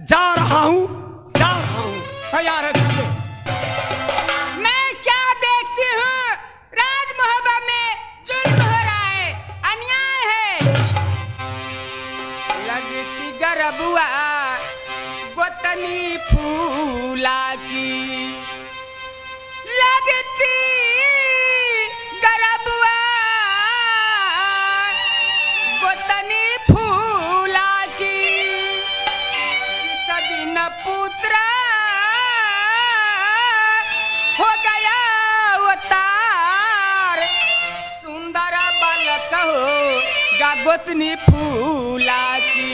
जा रहा हूँ तैयार है। मैं क्या देखती हूँ, राज मोहब्बत में जुल्म हो रहा है, अन्याय है। लगती गरबुआ गोतनी फूला की, लगती गरबुआ गोतनी फूला की, सदी न पुत्रा हो गया अवतार, सुंदर बालक हो गोतनी फूला की।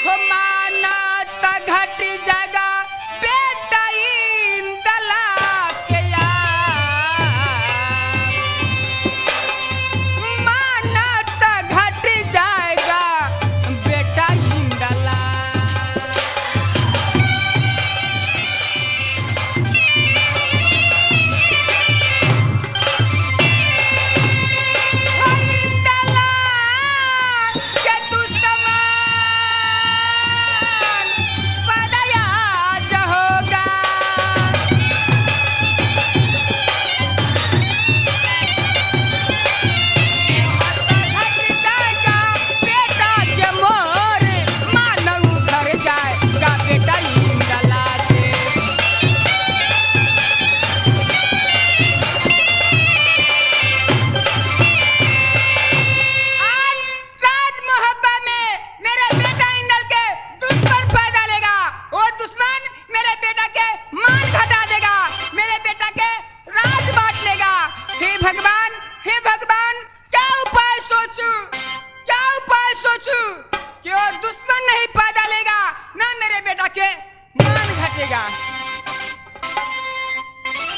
हो माना त घट जगा बेटा इंदला के यार, माना त घट जाएगा बेटा इंदला।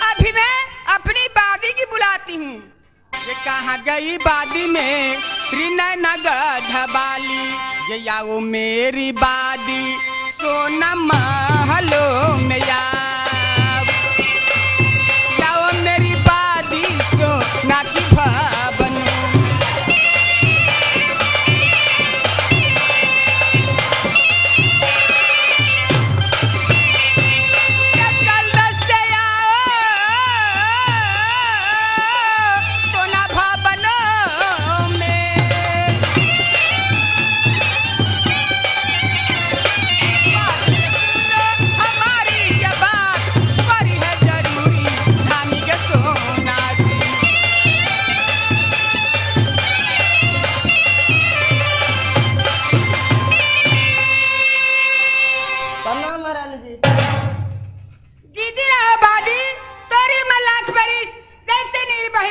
अभी मैं अपनी बादी की बुलाती हूँ। ये कहाँ गई बादी में त्रिनयना गढ़वाली, ये आओ मेरी बादी सोना महलो में आओ मेरी बादी सोना की भवन।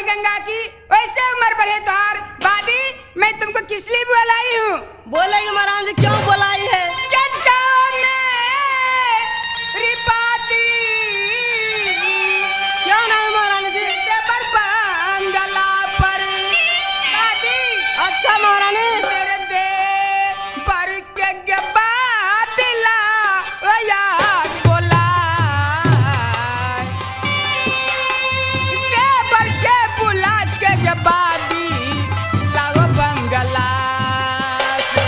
गंगा की वैसे उम्र बढ़े तोहार बादी, मैं तुमको किस लिए बुलाई हूँ? बोलेगी महाराज क्यों बुलाई है? क्या नाम महारानी जी? बंगला पर बादी। अच्छा महारानी। मेरे दे पर के बादला याद बोला, दे पर के बुला के बादी लाओ बंगला से।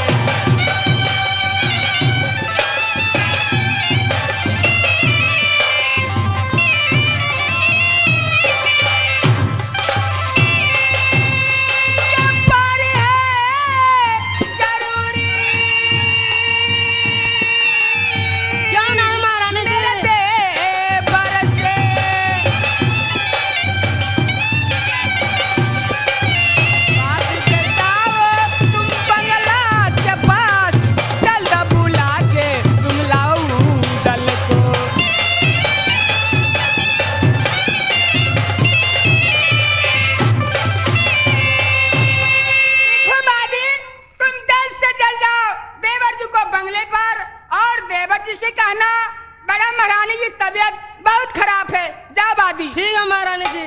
ठीक है महारानी जी।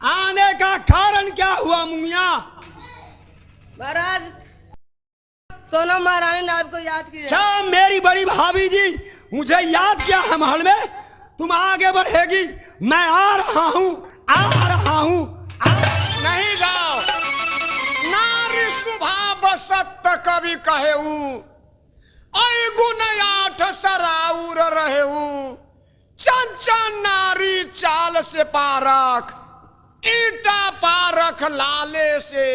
आने का कारण क्या हुआ मुंगिया? महाराज सोनम महारानी ने आपको याद किया। क्या मेरी बड़ी भाभी जी मुझे याद किया है महल में? तुम आगे बढ़ेगी, मैं आ रहा हूँ, आ रहा हूँ। नहीं जाओ। नारी स्वभाव सत्य कवि कहेऊ, ऐ गुण आठ सराउर रहेऊ। चंचल नारी चाल से पारख, ईटा पारख लाले से।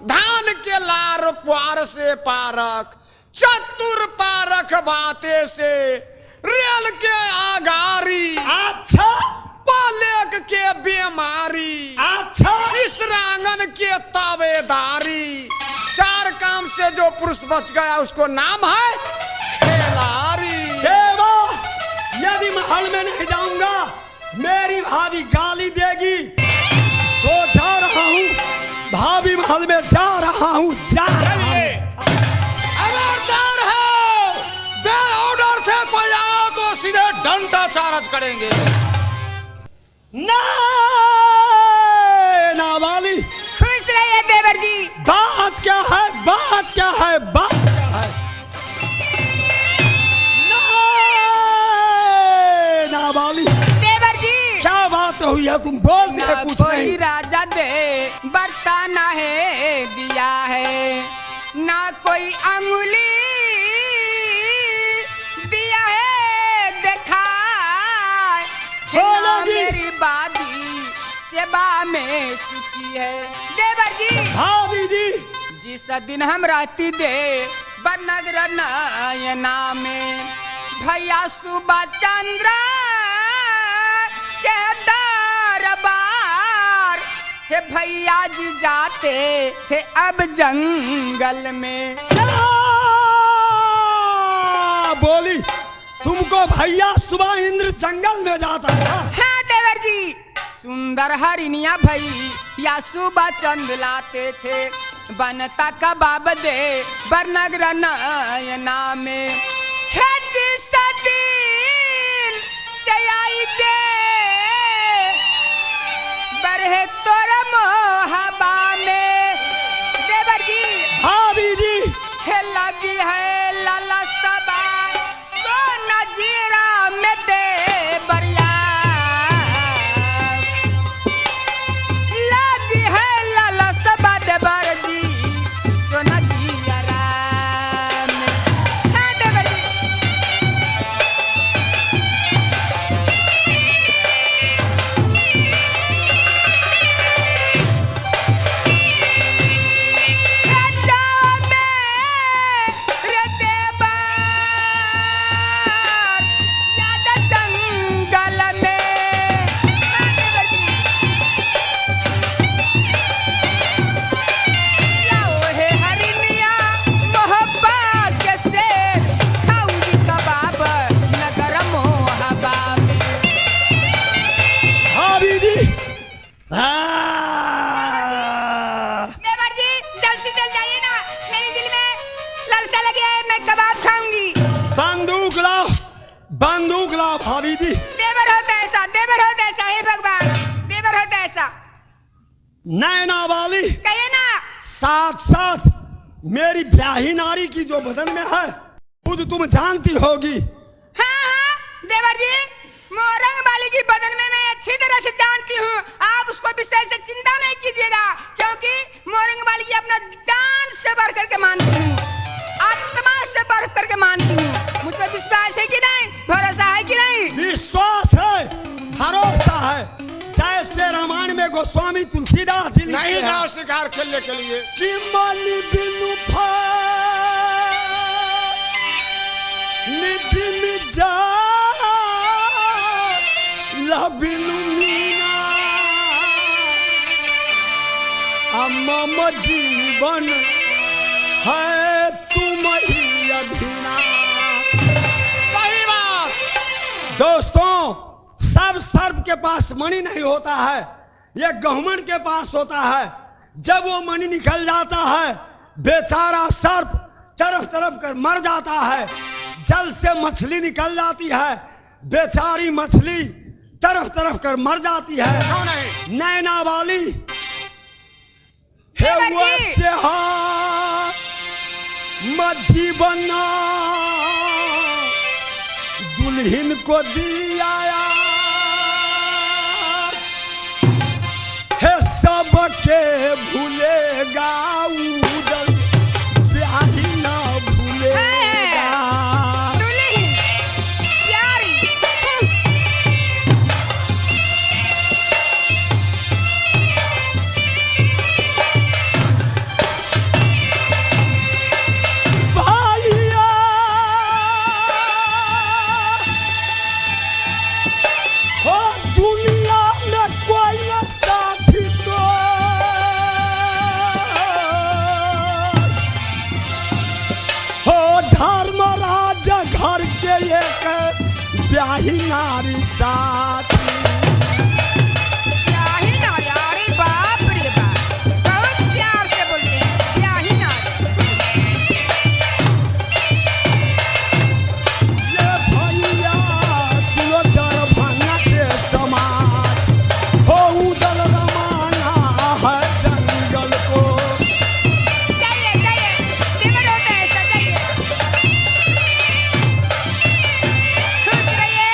धान के लार पुआर से पारख, चतुर पारख बाते से। रेल के आगारी, अच्छा पालेक के बीमारी, अच्छा इसरांगन के तावेदारी। चार काम से जो पुरुष बच गया उसको नाम है खेलारी। देवा, यदि महल में नहीं जाऊंगा मेरी भाभी गाली देगी, तो जा रहा हूँ। भाभी महल में जा रहा हूँ, जा रहा हूँ। खबरदार है, बे ऑर्डर से कोई आया तो सीधे डंडा चार्ज करेंगे। नाबाली, खुश रहिए देवर जी। बात क्या है, बात क्या है, बात क्या है? नाबाली, देवर जी, क्या बात हुई है? तुम बोल ना के कुछ कोई नहीं। राजा दे बरताना है दिया है, ना कोई अंगुली दिया है देखा है। ना बोलोगी। मेरी बादी सेवा में चुकी है। देवर जी, भाभी जी, जिस दिन हम रहती दे बनगर नयना में, भैया सुबह चंद्र के दरबार, हे भैया जी जाते थे अब जंगल में। क्या बोली? तुमको भैया सुबह इंद्र जंगल में जाता था? हाँ देवर जी, सुंदर हरिणिया भैया सुबह चंद लाते थे, बनता कबाब दे बरनगर नयना में। खेती सदीन से आई के बरहे तोर मोहबा में। देवर जी, भाभी जी, हे लगी है लाला सबा सोना जीरा में दे बरिया। लगी है लाला सबा देवर जी सोना जीरा में। हाँ देवर जी, भाभी जी। देवर जी, जल्द से जल्द जाइए ना, मेरे दिल में ललसा लगे है, मैं कबाब खाऊंगी। बंदूक लाओ, बंदूक लाओ भाभी जी। देवर होता ऐसा, देवर होता ऐसा, हे भगवान, देवर होता ऐसा। नैना वाली, कहिए ना। साथ साथ मेरी ब्याही नारी की जो बदन में है खुद तुम जानती होगी। हाँ हाँ देवर जी, मोरंग वाली की बदन में मैं अच्छी तरह से जानती हूँ। आप उसको विषय से चिंता नहीं कीजिएगा, क्योंकि मोरंग वाली की अपना जान से बढ़ करके मानती हूँ, आत्मा से बढ़ करके मानती हूँ। मुझ पर विश्वास है कि नहीं, भरोसा है कि नहीं? विश्वास है, भरोसा है। जैसे रामायण में गोस्वामी तुलसीदास जी लिखते नहीं हैं जाओ शिकार खेलने के लिए। कि मन बिनु निज निजा लबिनु मीना, मम जीवन है तुम ही अधीना। सही बात। दोस्तों, सब सर्प के पास मणि नहीं होता है, ये गहुमन के पास होता है। जब वो मणि निकल जाता है, बेचारा सर्प तरफ तरफ कर मर जाता है। जल से मछली निकल जाती है, बेचारी मछली तरफ तरफ कर मर जाती है। क्यों नहीं? नैना वाली हे देवर जी। वैसे मच्छी बना दुल्हन को दिया भूलेगा उदल ब्याही न भूलेगा। दुल्ही प्यारी भैया हो दुनिया में कोई न साथी तो हो धर्मराज घर के एक ब्याही नारी साथी। प्याही नारी अरे बाप रे बाप बहुत प्यार से बोलते हैं प्याही नारी ये भैया सुनो दरभंगा के समाज हो उदल रमाना है जंगल को। चाहिए चाहिए देवर होता है ऐसा चाहिए खुश रहिए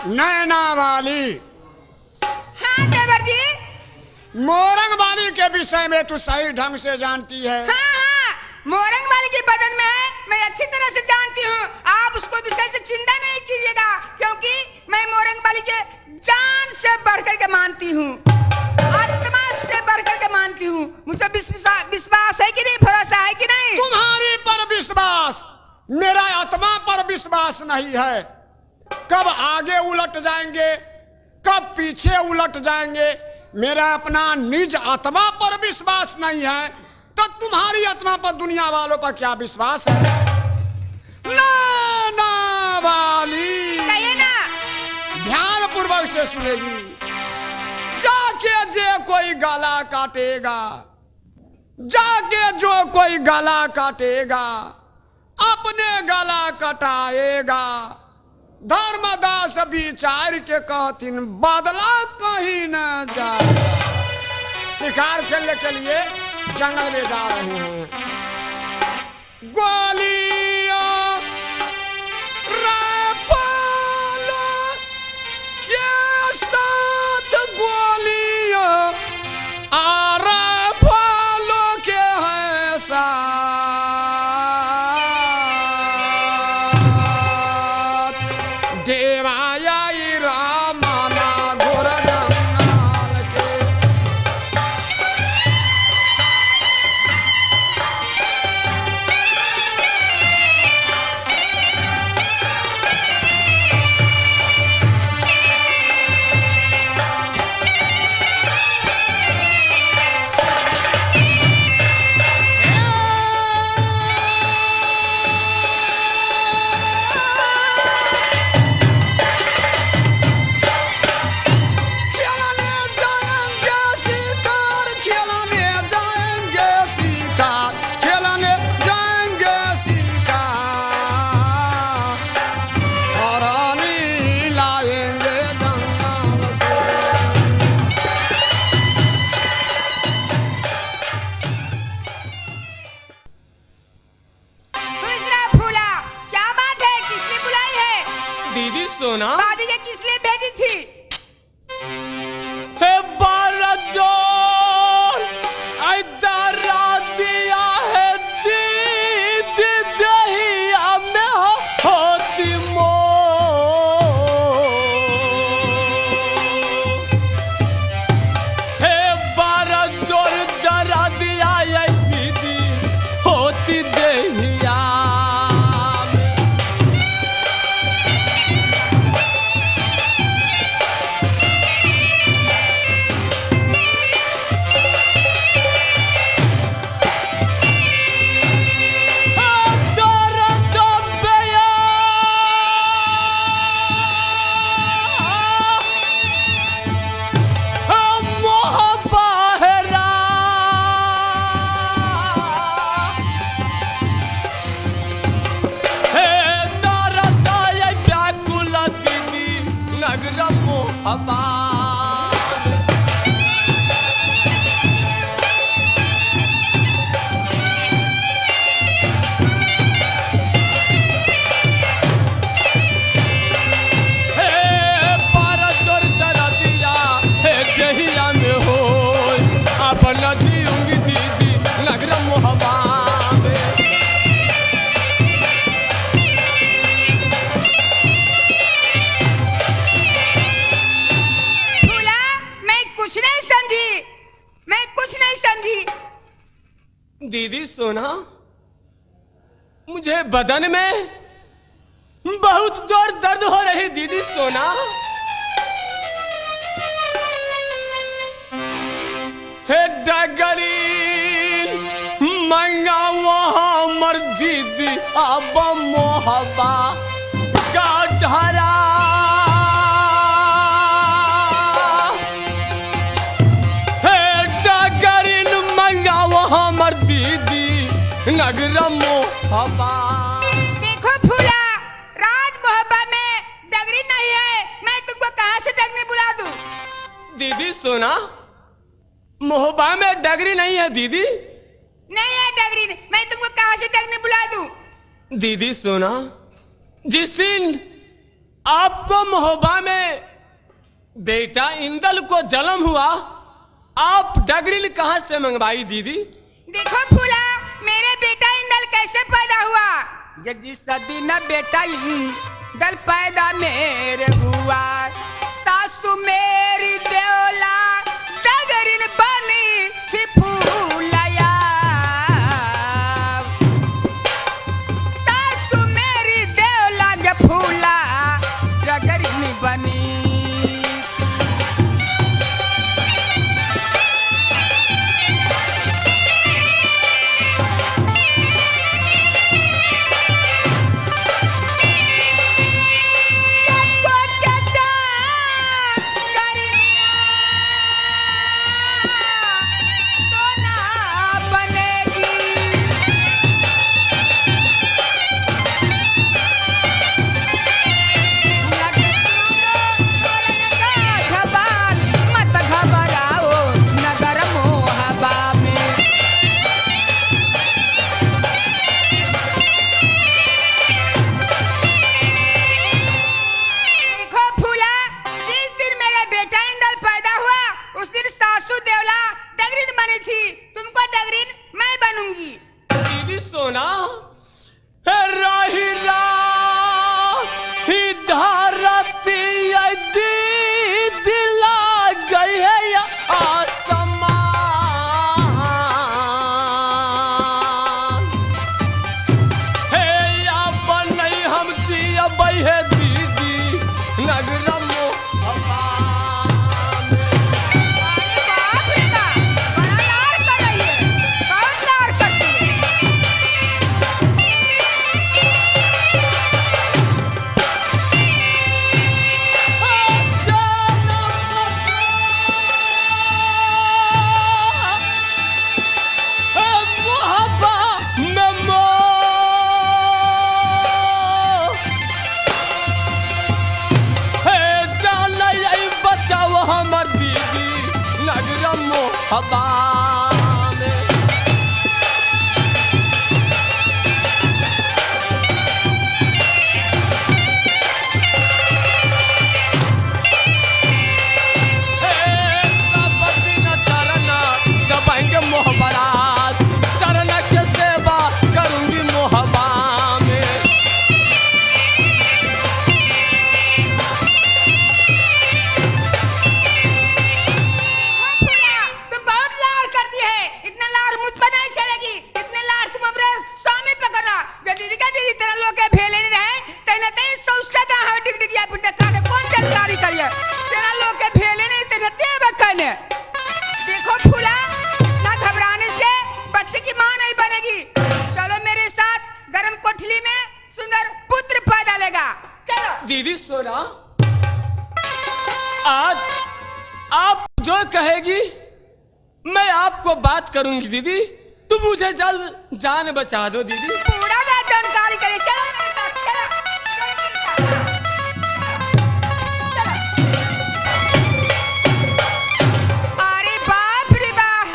नैना वाली, हाँ देवर जी मोरंग वाली के विषय में तू सही ढंग से जानती है। हाँ मोरंग वाली के बदन में है मैं अच्छी तरह से जानती हूँ आप उसको विषय से चिंता नहीं कीजिएगा क्योंकि मैं मोरंग वाली के जान से बढ़कर के मानती हूँ आत्मा से बढ़कर के मानती हूँ मुझे विश्वास है कि नहीं भरोसा है कि नहीं तुम्हारी पर विश्वास, मेरा आत्मा पर विश्वास नहीं है। कब आगे उलट जाएंगे, कब पीछे उलट जाएंगे, मेरा अपना निज आत्मा पर विश्वास नहीं है तो तुम्हारी आत्मा पर दुनिया वालों पर क्या विश्वास है? नैना वाली, कहिए ना ध्यान पूर्वक से सुनेगी। जाके जो कोई गला काटेगा, जाके जो कोई गला काटेगा अपने गला कटाएगा। धर्मदास विचार के कहथिन बदला कहीं न जाएगा। शिकार खेलने के लिए जंगल में जा रहे हैं। गोलियां राइफलों के साथ गोलियां आ राइफलों के हैं साथ। देवाया रामाना घोर जंगल के। सोना बाजी ये किस लिए भेजी थी? हे बाराजोर ऐदारा दिया है दीदी दहिया में होती मो हे बाराजोर दरा दिया है दीदी होती दहिया मुझे बदन में बहुत जोर दर्द हो रही दीदी सोना। हे डगरी मंगा वहाँ मर्जी दी अब मोहब्बा का ढरा। हे डगरी मंगा वहाँ मर्जी दी नगर मोहब्बा। देखो फूला, राज मोहब्बा में डगरी नहीं है, मैं तुमको कहाँ से डगरी बुला दूं? दीदी सोना, मोहब्बा में डगरी नहीं है दीदी। नहीं है डगरी, मैं तुमको कहाँ से डगरी बुला दूं? दीदी सोना, जिस दिन आपको मोहब्बा में बेटा इंदल को जन्म हुआ, आप डगरी कहाँ से मंगवाई दीदी? देखो फूला, मेरे बेटा इंदल कैसे पैदा हुआ? जिस दिन बेटा इंदल पैदा मेरे हुआ, सासू मेरी देवला डगरिन बनी थी फूलया। सासू मेरी देवला के फूला डगरिन बनी। दीदी सोना, आज आप जो कहेगी मैं आपको बात करूंगी दीदी। तुम मुझे जल्द जान बचा दो दीदी। पूरा जानकारी करे। चलो मेरे साथ, चलो, चलो मेरे साथ। अरे बाप रे बाप,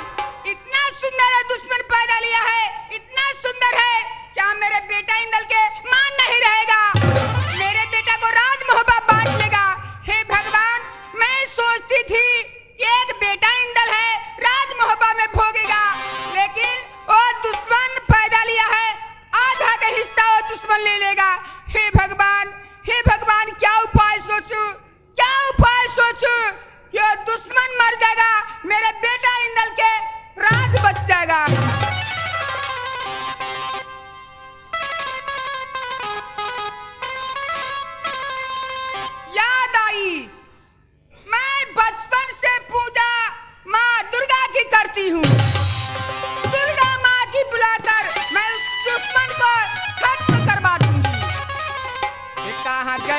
इतना सुंदर है दुश्मन पैदा लिया है, इतना सुंदर है, क्या मेरे बेटा इंदल के मान नहीं रहेगा? मेरे बेटा को राज मोहब्बत बांट लेगा। हे भगवान, मैं सोचती थी एक बेटा इंदल है, राज मोहब्बत में भोगेगा, लेकिन वो दुश्मन पैदा लिया है, आधा का हिस्सा वो दुश्मन ले ले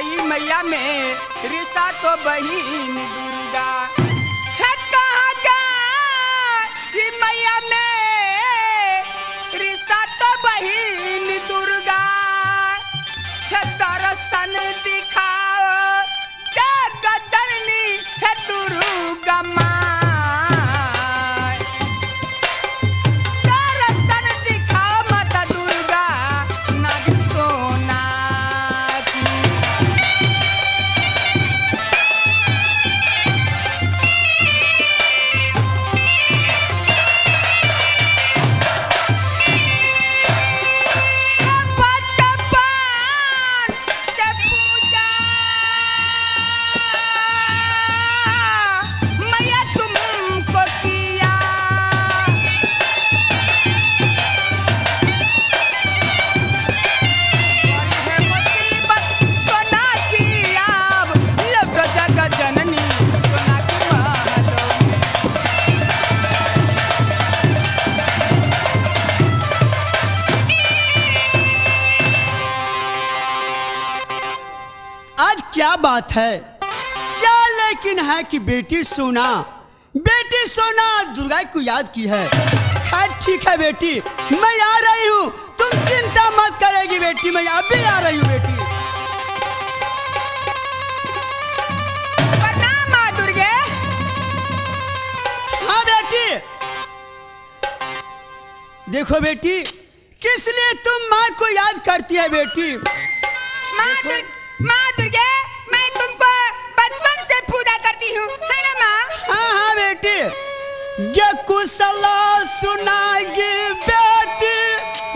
आई मैया में रिश्ता तो बहिन दुर्गा है कहाँ गई मैया में रिश्ता तो बहिन दुर्गा है दर्शन दिखाओ जग जननी है दुर्गा माँ दर्शन दिखाओ माता दुर्गा नाग सोना की बचपन से पूजा मैया तुमको किया और है मुसीबत सोना की अब लौटो जग जननी सोना की महल में आज क्या बात है, क्या लेकिन है कि बेटी सोना आज दुर्गा को याद की है। खैर ठीक है बेटी, मैं आ रही हूँ, तुम चिंता मत करेगी बेटी, मैं अभी आ रही हूँ बेटी। प्रणाम माँ दुर्गे। हाँ बेटी, देखो बेटी, किस लिए तुम माँ को याद करती है बेटी? माँ दुर्गे, मैं तुमको बचपन से पूजा करती हूँ, है ना माँ? हाँ हाँ बेटी, ये कुशला सुनाएगी बेटी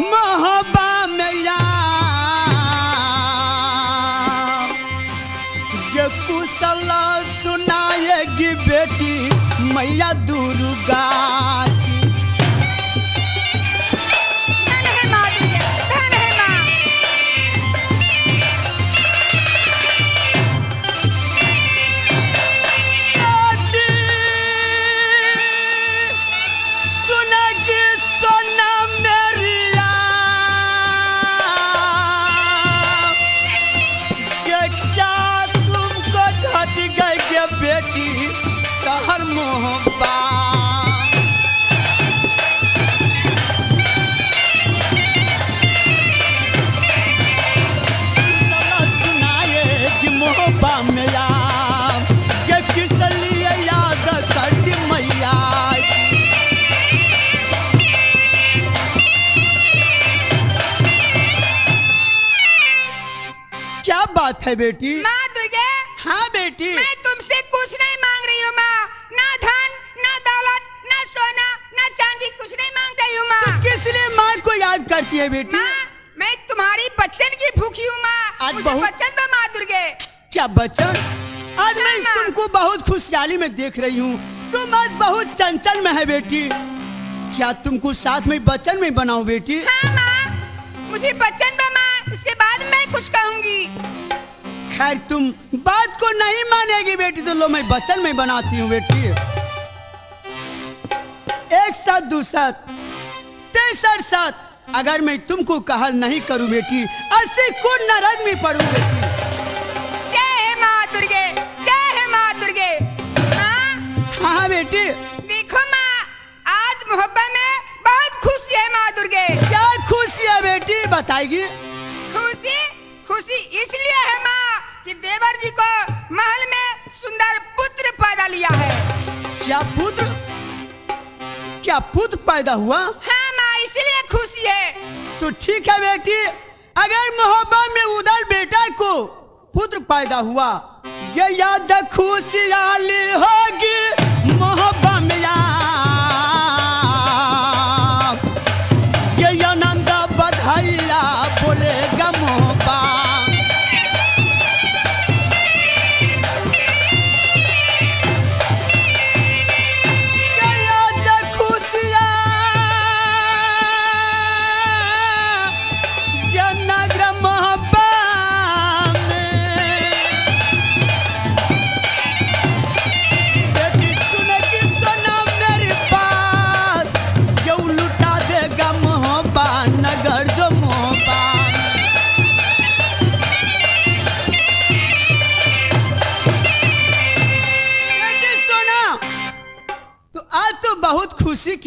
मोहब्बा में यार। ये कुशला सुनाएगी बेटी मैया दुर्गा की। धन है माँ दुर्गे, धन है माँ। सुनेगी सोना मेरिया, ये क्या तुमको ढट गई ये बेटी शहर मोहब्बा। सुनाएगी मोहब्बा में यार, ये किस लिए याद करती मैया। क्या बात है बेटी? माँ दुर्गे, हाँ बेटी, मैं तुमसे कुछ नहीं मांग रही हूँ माँ, ना धन, ना दौलत, ना सोना, ना चांदी, कुछ नहीं मांग रही हूँ माँ। किस लिए माँ को याद करती है बेटी? माँ, मैं तुम्हारी बच्चन की भूखी हूँ माँ, आज मुझे बहुत- बच्चन दो माँ दुर्गे। क्या बच्चन? आज मैं माँ। तुमको बहुत खुशहाली में देख रही हूँ, तुम आज बहुत चंचल में है बेटी। क्या तुमको साथ में बच्चन में बनाऊं बेटी? हाँ माँ, मुझे बच्चन दो माँ, इसके बाद मैं कुछ कहूँगी। खैर तुम बात को नहीं मानेगी बेटी, तो लो मैं बच्चन में बनाती हूँ बेटी। एक साथ दूसरा तेसर साथ अगर मैं तुमको कहल नहीं करूँ बेटी, अस्सी को नरक में पड़ू बेटी। जय है माँ दुर्गे, जय है माँ दुर्गे। माँ, हाँ बेटी, देखो माँ, आज मोहब्बत में बहुत खुशी है माँ दुर्गे। क्या खुशी है बेटी बताएगी? खुशी खुशी इसलिए है माँ कि देवर जी को महल में सुंदर पुत्र पैदा लिया है। क्या पुत्र पैदा हुआ? हाँ माँ, इसलिए खुशी है। तो ठीक है बेटी, अगर मोहब्बत में उधर बेटा को पुत्र पैदा हुआ, ये याद खुशहाली होगी मोहब्बत में यार। ये आनंद बधाइया बोलेगा मोहब्बत। ये याद खुशियाँ ये नगर मोहब्बत में बेटी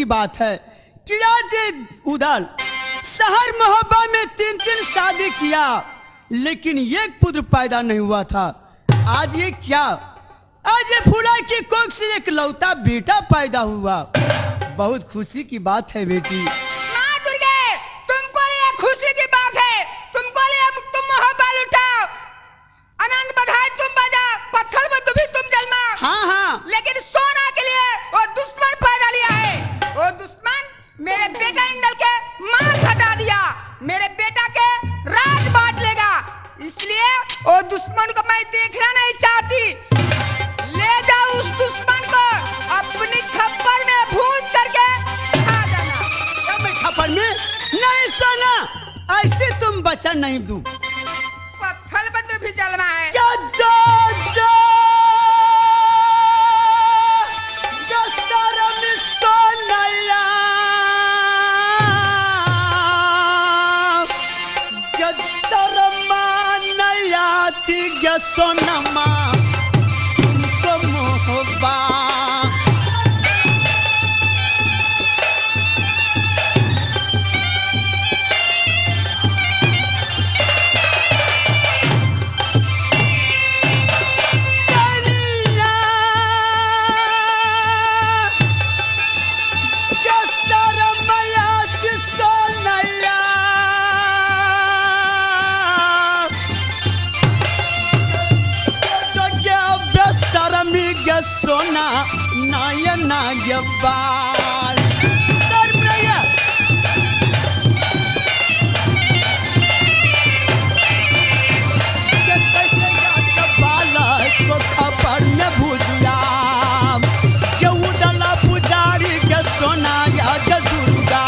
बात है कि आज उधर शहर मोहब्बा में 3-3 शादी किया, लेकिन एक पुत्र पैदा नहीं हुआ था। आज ये क्या, आज ये फूला की कोख से एक लौता बेटा पैदा हुआ। बहुत खुशी की बात है बेटी। माँ दुर्गे, तुमको ये खुशी की बात है, तुमको ये तुम मोहब्बत लुटाओ, आनंद बधाई तुम बजाओ, पत्थर में भी तुम जलमा। हाँ हाँ, लेकिन सोना के लिए वो दुश्मन पैदा लिया है। वो दुश्मन मेरे बेटा इंदल के मान घटा दिया, मेरे बेटा के राज बांट लेगा, इसलिए वो दुश्मन को मैं देखना नहीं चाहती। ले जाओ उस दुश्मन को अपनी खप्पर में भूज करके खा जाना। क्या मैं खपर में नहीं सोना, ऐसे तुम वचन नहीं दूं। पत्थर पर भी जलमा है। क्या जो जो गसरम सोनया, गसरम नयाती गसोनमा तुमको मोहब्बा। सोना नयना बाल को खबर में भूलिया के उदला पुजारी के सोना या के दुर्गा।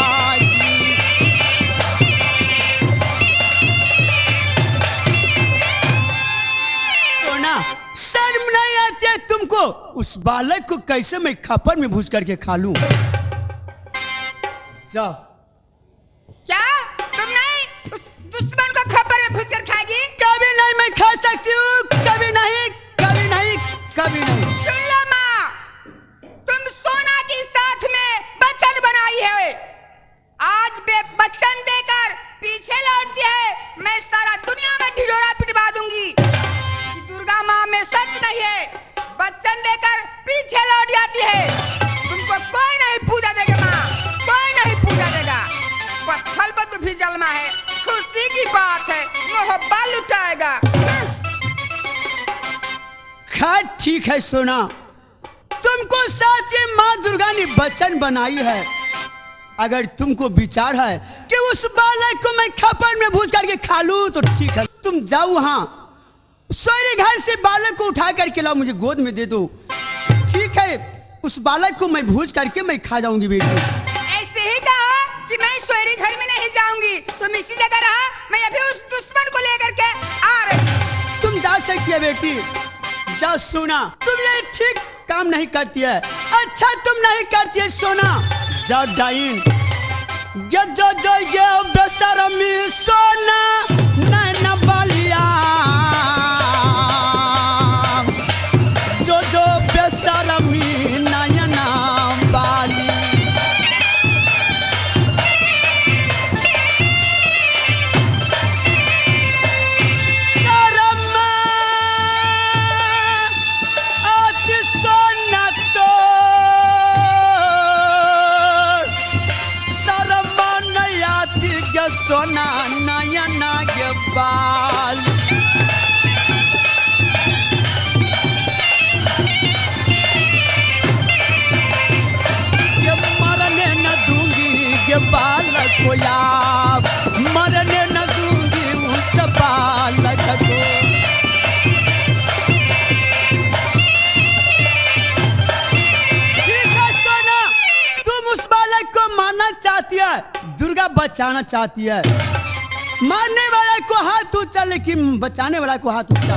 सोना शर्म नहीं आती तुमको, उस बालक को कैसे मैं खपर में भूज करके खा लूं? जाओ। क्या तुम नहीं उस दुश्मन को खबर में भूज कर खाएगी? कभी नहीं मैं खा सकती हूँ, कभी नहीं, कभी नहीं, कभी नहीं। सुन लो माँ, तुम सोना के साथ में वचन बनाई है, आज वचन देकर पीछे लौटती है, मैं सारा दुनिया में ढिढोरा पिटवा दूंगी। दुर्गा माँ में सच नहीं है, वचन देकर पीछे लौट जाती है, तुमको कोई नहीं पूजा देगा माँ, कोई नहीं पूजा देगा। पत्थर पर भी जलमा है, खुशी की बात है, मोहब्बत लुटाएगा। खैर ठीक है सोना, तुमको साथ ये माँ दुर्गा ने वचन बनाई है, अगर तुमको विचार है कि उस बालक को मैं खपर में भूज करके खा लूं तो ठीक है, तुम जाओ वहां सोरे घर से बालक को उठा करके लाओ, मुझे गोद में दे दो। ठीक है, उस बालक को मैं भूज करके मैं खा जाऊंगी बेटी। ऐसे ही कहा कि मैं सोरी घर में नहीं जाऊंगी, तुम इसी जगह रहा, मैं अभी उस दुश्मन को लेकर के आ रही। तुम जा सकती है बेटी, जा सोना, तुम ये ठीक काम नहीं करती है, अच्छा तुम नहीं करती है सोना। जा डाइन जो जो जो ये बेशरमी सोना नैना बालिया, जो जो बेशरमी नैना बाली। सोना नयना के बाल ये मरने न दूंगी के बालक को, यार मरने न दूंगी उस बालक को। ठीक है सोना, तुम उस बालक को मारना चाहती है, दुर्गा बचाना चाहती है। मारने वाला को हाथ ऊंचा, लेकिन बचाने वाला को हाथ ऊंचा।